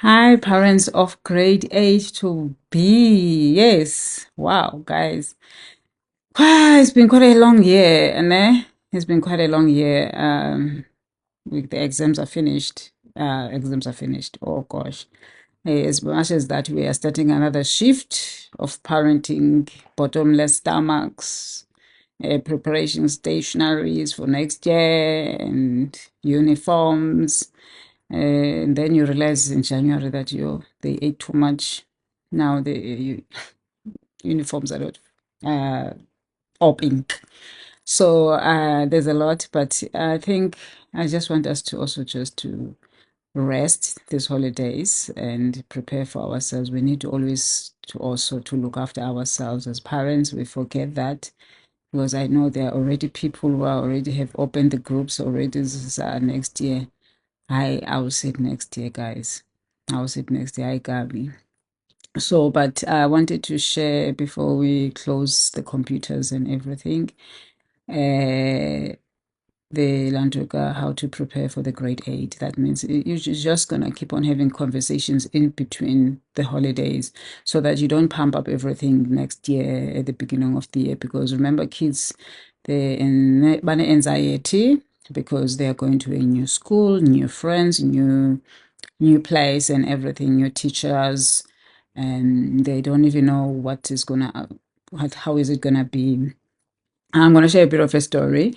Hi, parents of grade 8 to B. Yes. Wow, guys. It's been quite a long year, and it's been quite a long year. The exams are finished. Exams are finished. Oh gosh. As much as that, we are starting another shift of parenting, bottomless stomachs, preparation stationaries for next year, and uniforms. And then you realize in January that they ate too much. Now the uniforms are not uh, popping. So there's a lot, but I think I just want us to also just to rest these holidays and prepare for ourselves. We need to always to also to look after ourselves as parents. We forget that because I know there are already people who are already have opened the groups already. This is next year. I will say it next year, guys. I will say it next year. I got me. So, but I wanted to share before we close the computers and everything, the Landuka, how to prepare for the grade 8. That means you're just going to keep on having conversations in between the holidays so that you don't pump up everything next year at the beginning of the year. Because remember, kids, they're in anxiety because they are going to a new school, new friends, new place and everything, new teachers, and they don't even know what is gonna, how is it gonna be. I'm gonna share a bit of a story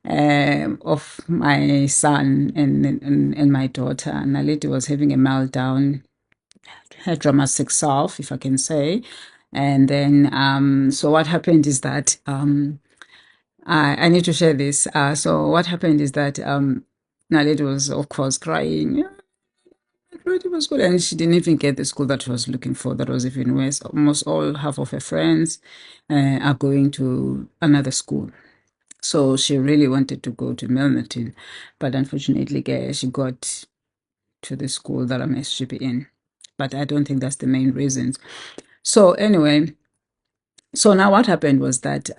of my son and my daughter. Naledi was having a meltdown, her dramatic self, if I can say. And then, so what happened is that I need to share this. So what happened is that Naledi was, of course, crying. It was good, and she didn't even get the school that she was looking for. That was even worse. Almost all half of her friends are going to another school. So she really wanted to go to Milnerton, but unfortunately, she got to the school that I'm supposed to be in. But I don't think that's the main reason. So anyway, so now what happened was that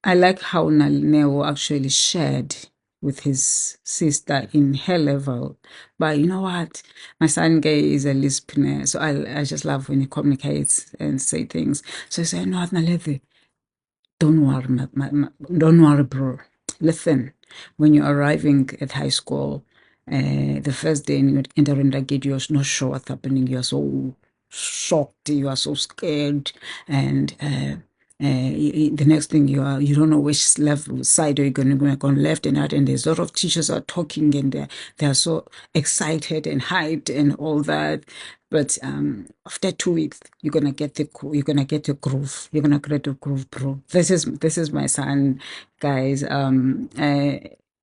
I like how Neo actually shared with his sister in her level. But you know what? My son Gay is a listener, so I just love when he communicates and say things. So he said, no, Naledi, don't worry, don't worry, bro. Listen, when you're arriving at high school, the first day in entering the gate, you're not sure what's happening. You're so shocked, you are so scared, and the next thing you don't know which left side are you going to go on, left and right, and there's a lot of teachers are talking and they're so excited and hyped and all that. But after 2 weeks, you're gonna get the groove. You're gonna get the groove, bro. This is my son, guys.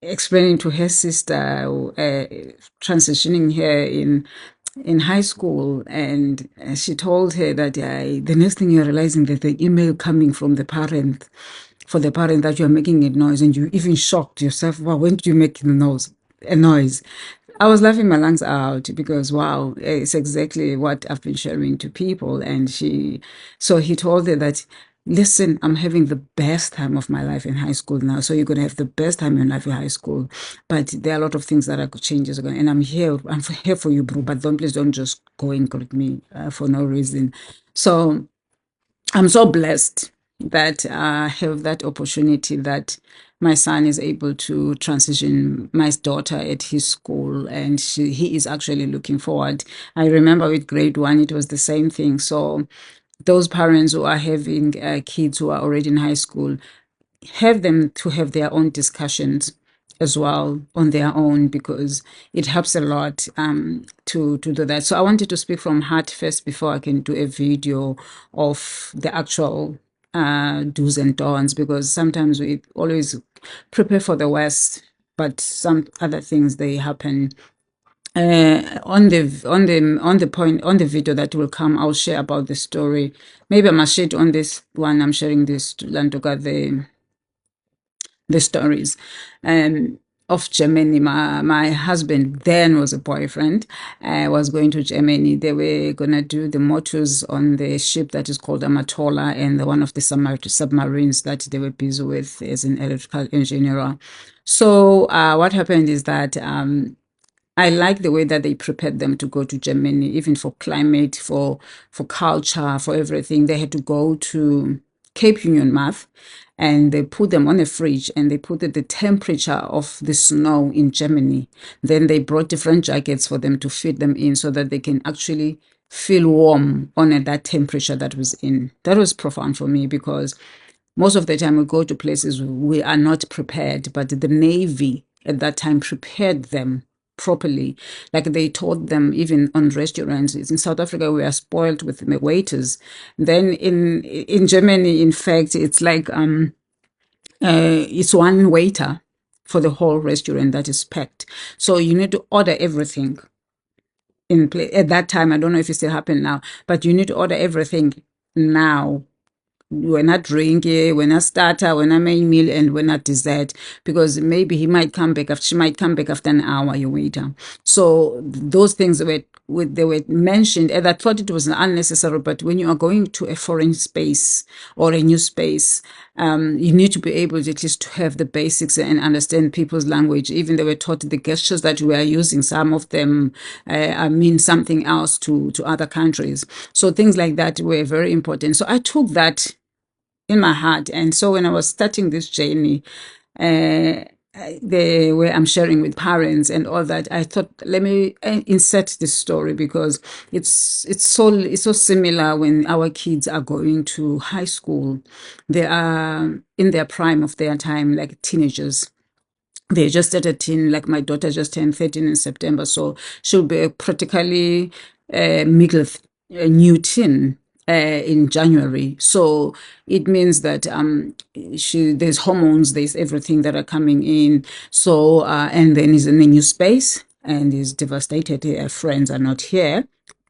Explaining to her sister, transitioning her in high school, and she told her that the next thing you're realizing that the email coming from the parent, for the parent, that you're making a noise, and you even shocked yourself. Wow, when did you make a noise? I was laughing my lungs out because wow, it's exactly what I've been sharing to people. And so he told her that, listen, I'm having the best time of my life in high school now. So you're going to have the best time in life in high school. But there are a lot of things that are changes going, and I'm here for you, bro. But please don't just go and greet me for no reason. So I'm so blessed that I have that opportunity that my son is able to transition my daughter at his school, and he is actually looking forward. I remember with grade 1, it was the same thing. So those parents who are having kids who are already in high school, have them to have their own discussions as well on their own, because it helps a lot to do that. So I wanted to speak from heart first before I can do a video of the actual do's and don'ts, because sometimes we always prepare for the worst, but some other things, they happen. On the video that will come, I'll share about the story. Maybe I must share it on this one. I'm sharing this to Landuka, the stories of Germany. My husband then was a boyfriend, was going to Germany. They were going to do the motors on the ship that is called Amatola, and one of the submarines that they were busy with as an electrical engineer. So what happened is that I like the way that they prepared them to go to Germany, even for climate, for culture, for everything. They had to go to Cape Union Math, and they put them on a fridge and they put the temperature of the snow in Germany. Then they brought different jackets for them to fit them in so that they can actually feel warm on that temperature that was in. That was profound for me because most of the time we go to places we are not prepared, but the Navy at that time prepared them properly. Like they taught them even on restaurants. In South Africa, we are spoiled with the waiters. Then in Germany, in fact, it's like it's one waiter for the whole restaurant that is packed. So you need to order everything in place. At that time, I don't know if it still happen now, but you need to order everything now. When I drink, when I starter, when I main meal, and when I dessert, because maybe he might come back after, she might come back after an hour, you waiter. So those things they were mentioned, and I thought it was unnecessary. But when you are going to a foreign space or a new space, you need to be able to at least to have the basics and understand people's language. Even they were taught the gestures that we are using. Some of them mean something else to other countries. So things like that were very important. So I took that in my heart. And so when I was starting this journey, the way I'm sharing with parents and all that, I thought, let me insert this story because it's so similar when our kids are going to high school. They are in their prime of their time, like teenagers. They just at a teen, like my daughter just turned 13 in September, so she'll be practically middle new teen in January. So it means that there's hormones, there's everything that are coming in. So and then he's in a new space and he's devastated. Her friends are not here.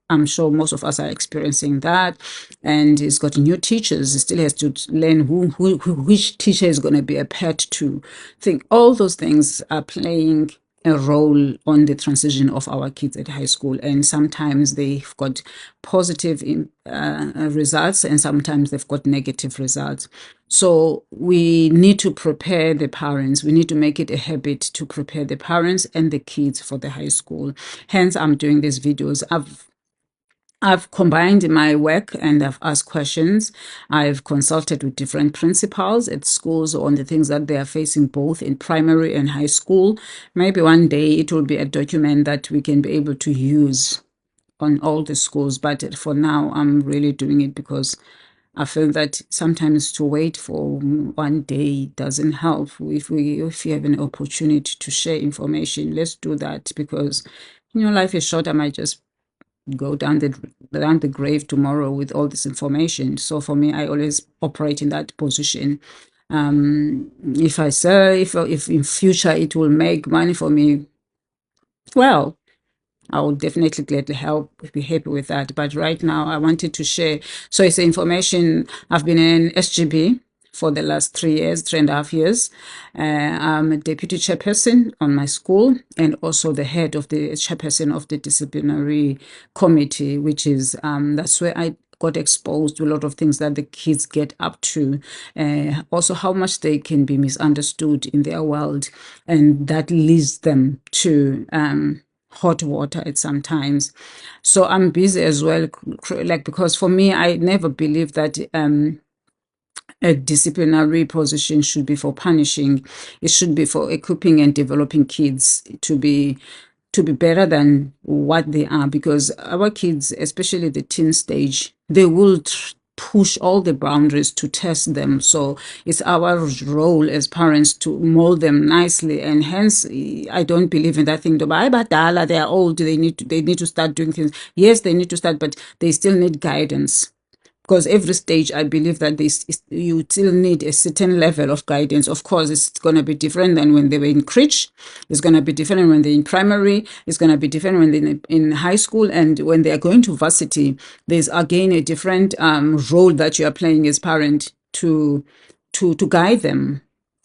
I'm sure most of us are experiencing that. And he's got new teachers. He still has to learn which teacher is going to be a pet to. Think all those things are playing a role on the transition of our kids at high school. And sometimes they've got positive results and sometimes they've got negative results. So we need to prepare the parents. We need to make it a habit to prepare the parents and the kids for the high school. Hence, I'm doing these videos. I've combined my work and I've asked questions. I've consulted with different principals at schools on the things that they are facing both in primary and high school. Maybe one day it will be a document that we can be able to use on all the schools. But for now, I'm really doing it because I feel that sometimes to wait for one day doesn't help. If you have an opportunity to share information, let's do that because life is short. I might just go down the grave tomorrow with all this information. So for me, I always operate in that position. If I say if in future it will make money for me, well, I will definitely gladly help, be happy with that. But right now, I wanted to share. So it's information. I've been in SGB for the last 3 years, 3.5 years. I'm a deputy chairperson on my school and also the head of the chairperson of the disciplinary committee, which is that's where I got exposed to a lot of things that the kids get up to, also how much they can be misunderstood in their world, and that leads them to hot water at some times. So I'm busy as well, like because for me, I never believed that a disciplinary position should be for punishing. It should be for equipping and developing kids to be better than what they are, because our kids, especially the teen stage, they will push all the boundaries to test them. So it's our role as parents to mold them nicely, and hence I don't believe in that thing. They are old, they need to start doing things. Yes, they need to start, but they still need guidance. Because every stage, I believe that you still need a certain level of guidance. Of course, it's going to be different than when they were in crèche. It's going to be different when they're in primary. It's going to be different when they're in high school. And when they are going to varsity, there's again a different role that you are playing as parent to guide them.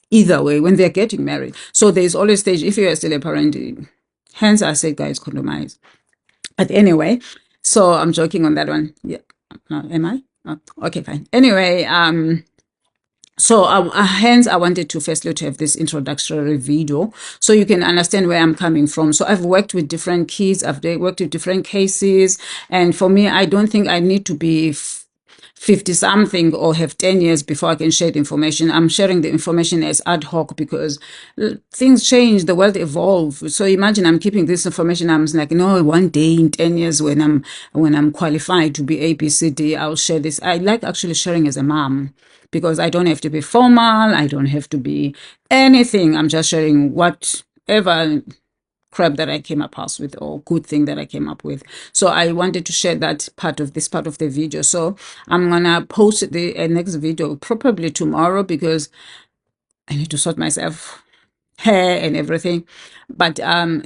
Either way, when they're getting married. So there's always stage, if you are still a parent, hence I say, guys, compromise. But anyway, so I'm joking on that one. Yeah. Am I? Oh, okay, fine. Anyway, So hence I wanted to firstly to have this introductory video so you can understand where I'm coming from. So I've worked with different kids, I've worked with different cases, and for me, I don't think I need to be 50 something or have 10 years before I can share the information. I'm sharing the information as ad hoc because things change, the world evolves. So imagine I'm keeping this information. I'm like, no, one day in 10 years when I'm qualified to be ABCD, I'll share this. I like actually sharing as a mom because I don't have to be formal. I don't have to be anything. I'm just sharing whatever crap that I came across with or good thing that I came up with. So I wanted to share that part of the video. So I'm gonna post the next video probably tomorrow because I need to sort myself hair and everything. But I'm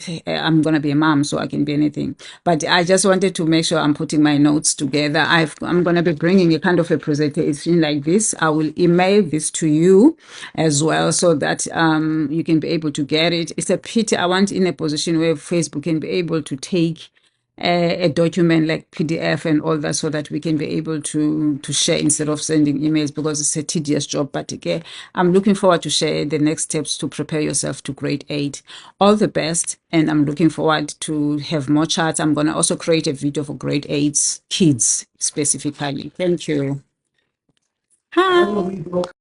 gonna be a mom, so I can be anything. But I just wanted to make sure I'm putting my notes together. I'm gonna be bringing a kind of a presentation like this. I will email this to you as well, so that you can be able to get it. It's a pity I want in a position where Facebook can be able to take a document like PDF and all that so that we can be able to share instead of sending emails because it's a tedious job. But again, I'm looking forward to share the next steps to prepare yourself to grade 8. All the best, and I'm looking forward to have more chats. I'm going to also create a video for grade 8 kids specifically. Thank you. Hi.